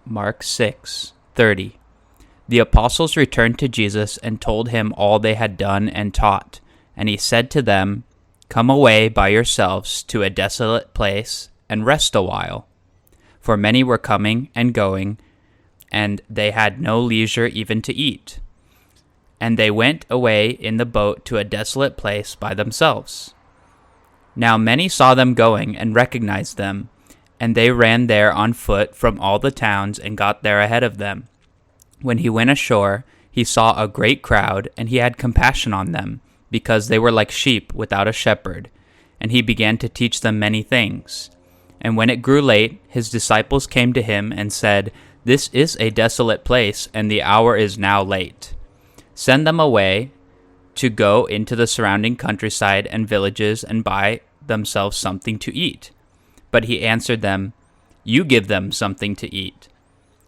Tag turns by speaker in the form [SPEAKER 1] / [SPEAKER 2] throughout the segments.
[SPEAKER 1] Mark 6:30. The apostles returned to Jesus and told him all they had done and taught. And he said to them, "Come away by yourselves to a desolate place and rest a while." For many were coming and going, and they had no leisure even to eat. And they went away in the boat to a desolate place by themselves. Now many saw them going and recognized them, and they ran there on foot from all the towns and got there ahead of them. When he went ashore, he saw a great crowd, and he had compassion on them, because they were like sheep without a shepherd, and he began to teach them many things. And when it grew late, his disciples came to him and said, "This is a desolate place, and the hour is now late. Send them away to go into the surrounding countryside and villages and buy themselves something to eat." But he answered them, "You give them something to eat."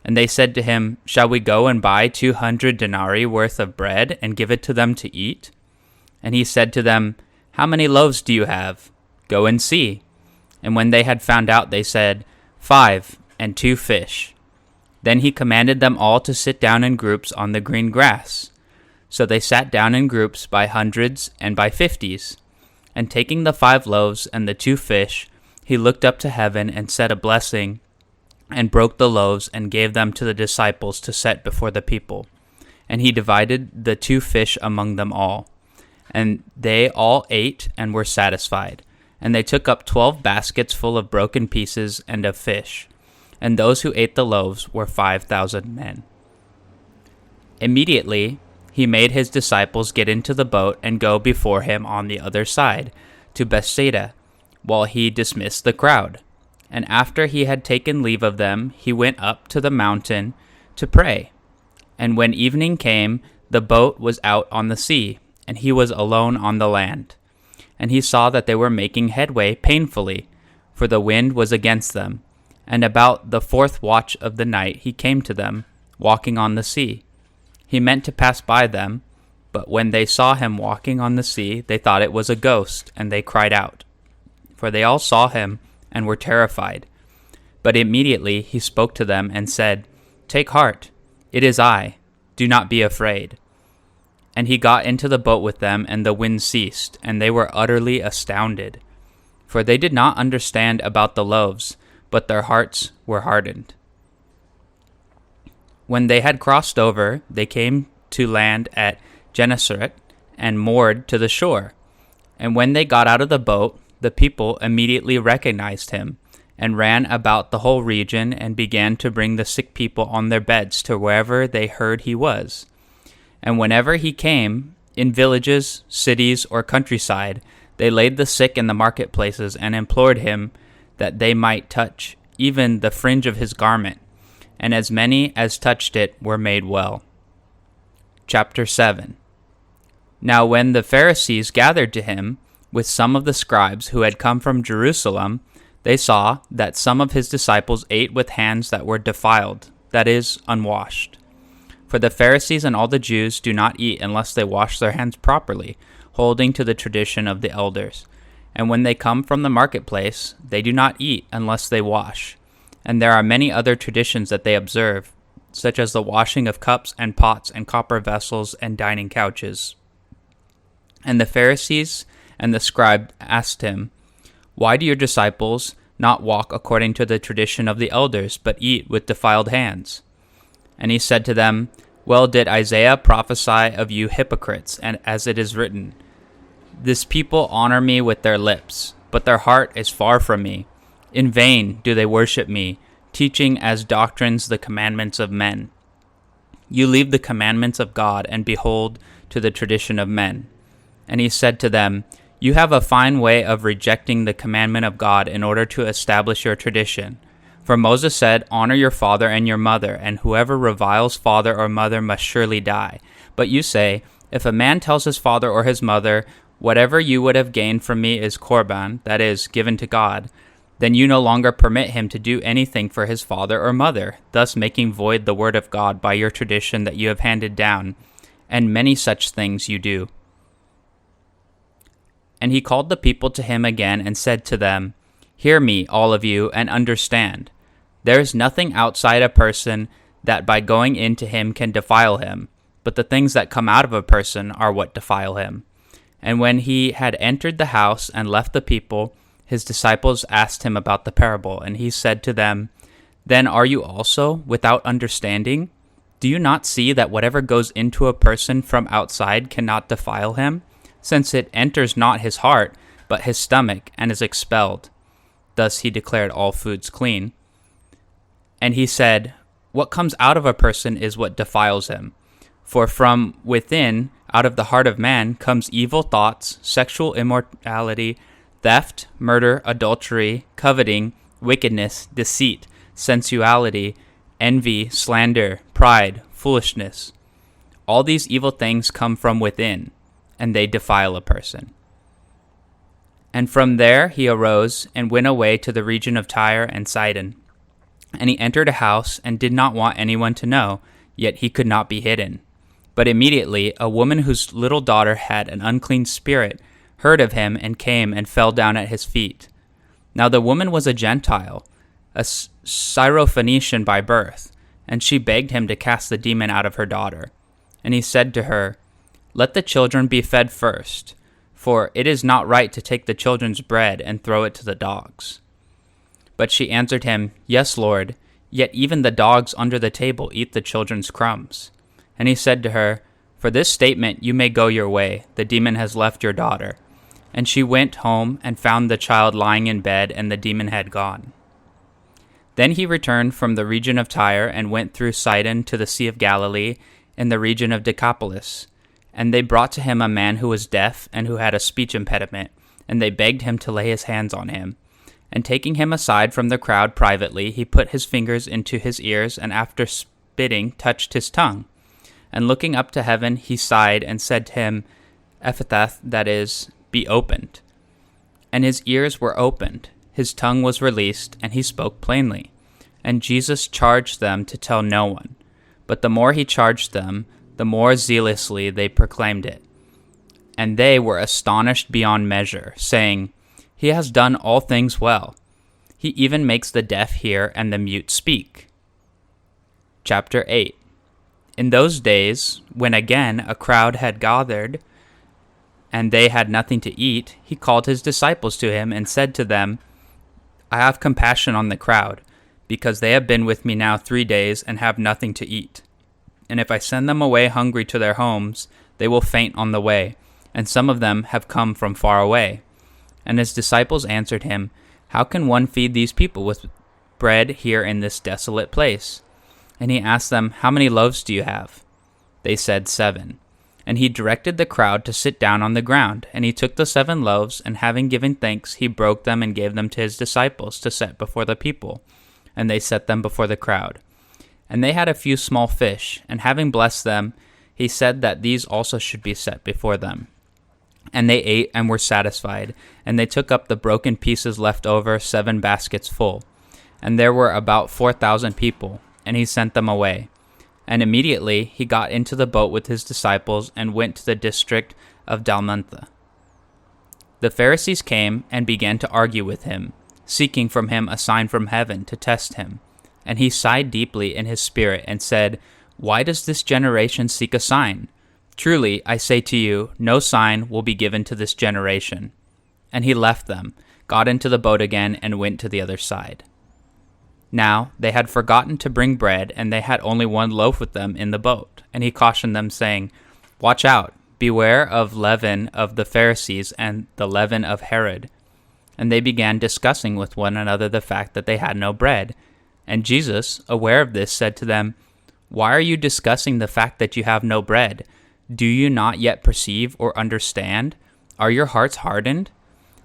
[SPEAKER 1] And they said to him, "Shall we go and buy 200 denarii worth of bread and give it to them to eat?" And he said to them, "How many loaves do you have? Go and see." And when they had found out, they said, 5, and 2 fish. Then he commanded them all to sit down in groups on the green grass. So they sat down in groups by hundreds and by 50s. And taking the 5 loaves and the 2 fish, he looked up to heaven and said a blessing, and broke the loaves and gave them to the disciples to set before the people. And he divided the 2 fish among them all. And they all ate and were satisfied. And they took up 12 baskets full of broken pieces and of fish. And those who ate the loaves were 5,000 men. Immediately he made his disciples get into the boat and go before him on the other side, to Bethsaida, while he dismissed the crowd. And after he had taken leave of them, he went up to the mountain to pray. And when evening came, the boat was out on the sea, and he was alone on the land. And he saw that they were making headway painfully, for the wind was against them. And about the 4th watch of the night he came to them, walking on the sea. He meant to pass by them, but when they saw him walking on the sea, they thought it was a ghost, and they cried out. For they all saw him, and were terrified. But immediately he spoke to them and said, "Take heart, it is I, do not be afraid." And he got into the boat with them, and the wind ceased, and they were utterly astounded. For they did not understand about the loaves, but their hearts were hardened. When they had crossed over, they came to land at Gennesaret, and moored to the shore. And when they got out of the boat, the people immediately recognized him, and ran about the whole region, and began to bring the sick people on their beds to wherever they heard he was. And whenever he came, in villages, cities, or countryside, they laid the sick in the marketplaces, and implored him that they might touch even the fringe of his garment. And as many as touched it were made well. Chapter 7. Now when the Pharisees gathered to him, with some of the scribes who had come from Jerusalem, they saw that some of his disciples ate with hands that were defiled, that is, unwashed. For the Pharisees and all the Jews do not eat unless they wash their hands properly, holding to the tradition of the elders. And when they come from the marketplace, they do not eat unless they wash. And there are many other traditions that they observe, such as the washing of cups and pots and copper vessels and dining couches. And the Pharisees and the scribe asked him, "Why do your disciples not walk according to the tradition of the elders, but eat with defiled hands?" And he said to them, "Well did Isaiah prophesy of you hypocrites, and as it is written, 'This people honor me with their lips, but their heart is far from me. In vain do they worship me, teaching as doctrines the commandments of men. You leave the commandments of God and behold to the tradition of men.' And he said to them, 'You have a fine way of rejecting the commandment of God in order to establish your tradition. For Moses said, "Honor your father and your mother, and whoever reviles father or mother must surely die." But you say, if a man tells his father or his mother, "Whatever you would have gained from me is korban," that is, given to God, then you no longer permit him to do anything for his father or mother, thus making void the word of God by your tradition that you have handed down, and many such things you do." And he called the people to him again and said to them, "Hear me, all of you, and understand. There is nothing outside a person that by going into him can defile him, but the things that come out of a person are what defile him." And when he had entered the house and left the people, his disciples asked him about the parable, and he said to them, "Then are you also without understanding? Do you not see that whatever goes into a person from outside cannot defile him, since it enters not his heart, but his stomach, and is expelled?" Thus he declared all foods clean. And he said, "What comes out of a person is what defiles him. For from within, out of the heart of man, comes evil thoughts, sexual immorality, theft, murder, adultery, coveting, wickedness, deceit, sensuality, envy, slander, pride, foolishness. All these evil things come from within, and they defile a person." And from there he arose and went away to the region of Tyre and Sidon. And he entered a house and did not want anyone to know, yet he could not be hidden. But immediately a woman whose little daughter had an unclean spirit heard of him and came and fell down at his feet. Now the woman was a Gentile, a Syrophoenician by birth, and she begged him to cast the demon out of her daughter. And he said to her, "Let the children be fed first, for it is not right to take the children's bread and throw it to the dogs." But she answered him, "Yes, Lord, yet even the dogs under the table eat the children's crumbs." And he said to her, "For this statement you may go your way, the demon has left your daughter." And she went home and found the child lying in bed, and the demon had gone. Then he returned from the region of Tyre and went through Sidon to the Sea of Galilee in the region of Decapolis. And they brought to him a man who was deaf and who had a speech impediment, and they begged him to lay his hands on him. And taking him aside from the crowd privately, he put his fingers into his ears, and after spitting, touched his tongue. And looking up to heaven, he sighed and said to him, "Ephphatha," that is, "be opened." And his ears were opened, his tongue was released, and he spoke plainly. And Jesus charged them to tell no one. But the more he charged them, the more zealously they proclaimed it. And they were astonished beyond measure, saying, "He has done all things well. He even makes the deaf hear and the mute speak." Chapter 8. In those days, when again a crowd had gathered, and they had nothing to eat, he called his disciples to him and said to them, "I have compassion on the crowd, because they have been with me now 3 days and have nothing to eat. And if I send them away hungry to their homes, they will faint on the way, and some of them have come from far away." And his disciples answered him, "How can one feed these people with bread here in this desolate place?" And he asked them, "How many loaves do you have?" They said, 7. And he directed the crowd to sit down on the ground. And he took the 7 loaves, and having given thanks, he broke them and gave them to his disciples to set before the people. And they set them before the crowd. And they had a few small fish, and having blessed them, he said that these also should be set before them. And they ate and were satisfied, and they took up the broken pieces left over, 7 baskets full. And there were about 4,000 people, and he sent them away. And immediately he got into the boat with his disciples and went to the district of Dalmanutha. The Pharisees came and began to argue with him, seeking from him a sign from heaven to test him. And he sighed deeply in his spirit and said, "Why does this generation seek a sign? Truly, I say to you, no sign will be given to this generation." And he left them, got into the boat again, and went to the other side. Now they had forgotten to bring bread, and they had only 1 loaf with them in the boat. And he cautioned them, saying, "Watch out, beware of leaven of the Pharisees and the leaven of Herod." And they began discussing with one another the fact that they had no bread. And Jesus, aware of this, said to them, "Why are you discussing the fact that you have no bread? Do you not yet perceive or understand? Are your hearts hardened?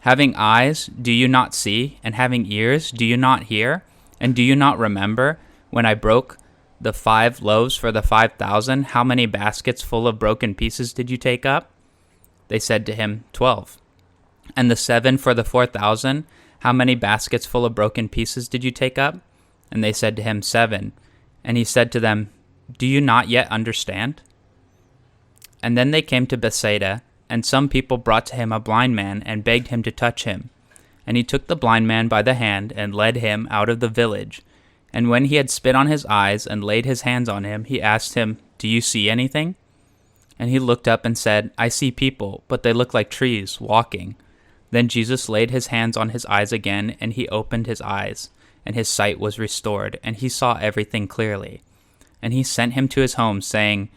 [SPEAKER 1] Having eyes, do you not see? And having ears, do you not hear? And do you not remember, when I broke the 5 loaves for the 5,000, how many baskets full of broken pieces did you take up?" They said to him, 12. "And the 7 for the 4,000, how many baskets full of broken pieces did you take up?" And they said to him, 7. And he said to them, "Do you not yet understand?" And then they came to Bethsaida, and some people brought to him a blind man and begged him to touch him. And he took the blind man by the hand and led him out of the village. And when he had spit on his eyes and laid his hands on him, he asked him, "Do you see anything?" And he looked up and said, "I see people, but they look like trees, walking." Then Jesus laid his hands on his eyes again, and he opened his eyes, and his sight was restored, and he saw everything clearly. And he sent him to his home, saying,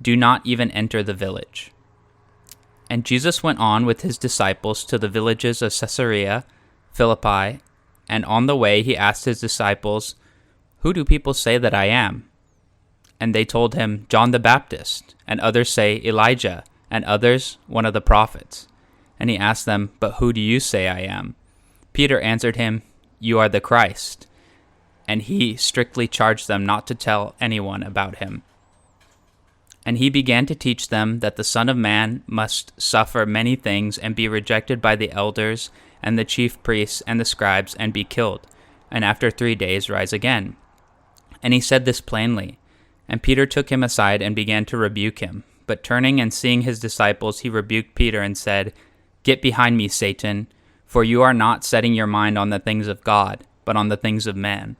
[SPEAKER 1] "Do not even enter the village." And Jesus went on with his disciples to the villages of Caesarea Philippi, and on the way he asked his disciples, "Who do people say that I am?" And they told him, "John the Baptist, and others say Elijah, and others one of the prophets." And he asked them, "But who do you say I am?" Peter answered him, "You are the Christ." And he strictly charged them not to tell anyone about him. And he began to teach them that the Son of Man must suffer many things and be rejected by the elders and the chief priests and the scribes and be killed, and after 3 days rise again. And he said this plainly. And Peter took him aside and began to rebuke him. But turning and seeing his disciples, he rebuked Peter and said, "Get behind me, Satan, for you are not setting your mind on the things of God, but on the things of man."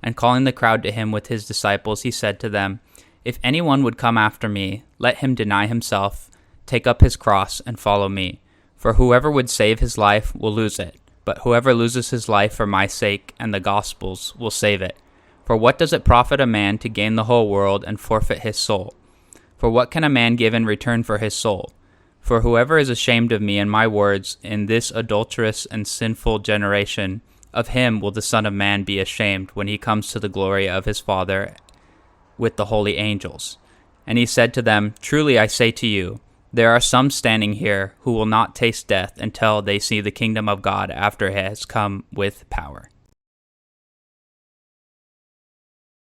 [SPEAKER 1] And calling the crowd to him with his disciples, he said to them, "If anyone would come after me, let him deny himself, take up his cross, and follow me. For whoever would save his life will lose it, but whoever loses his life for my sake and the gospel's will save it. For what does it profit a man to gain the whole world and forfeit his soul? For what can a man give in return for his soul? For whoever is ashamed of me and my words in this adulterous and sinful generation, of him will the Son of Man be ashamed when he comes to the glory of his Father with the holy angels." And he said to them, "Truly I say to you, there are some standing here who will not taste death until they see the kingdom of God after it has come with power."